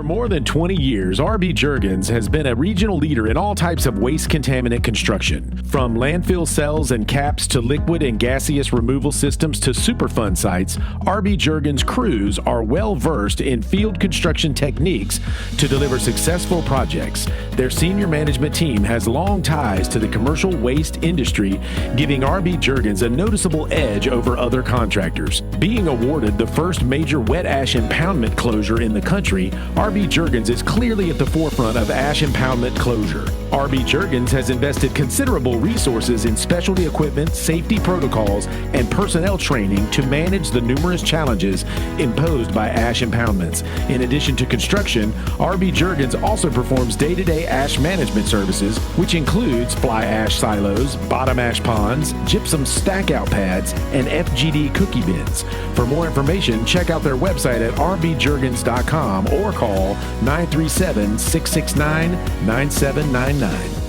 more than 20 years, RB Jergens has been a regional leader in all types of waste contaminant construction. From landfill cells and caps to liquid and gaseous removal systems to Superfund sites, RB Jergens crews are well versed in field construction techniques to deliver successful projects. Their senior management team has long ties to the commercial waste industry, giving RB Jergens a noticeable edge over other contractors. Being awarded the first major wet ash impoundment closure in the country, RB Jergens is clearly at the forefront of ash impoundment closure. RB Jergens has invested considerable resources in specialty equipment, safety protocols, and personnel training to manage the numerous challenges imposed by ash impoundments. In addition to construction, RB Jergens also performs day-to-day ash management services, which includes fly ash silos, bottom ash ponds, gypsum stack-out pads, and FGD cookie bins. For more information, check out their website at rbjergens.com or call 937-669-9799.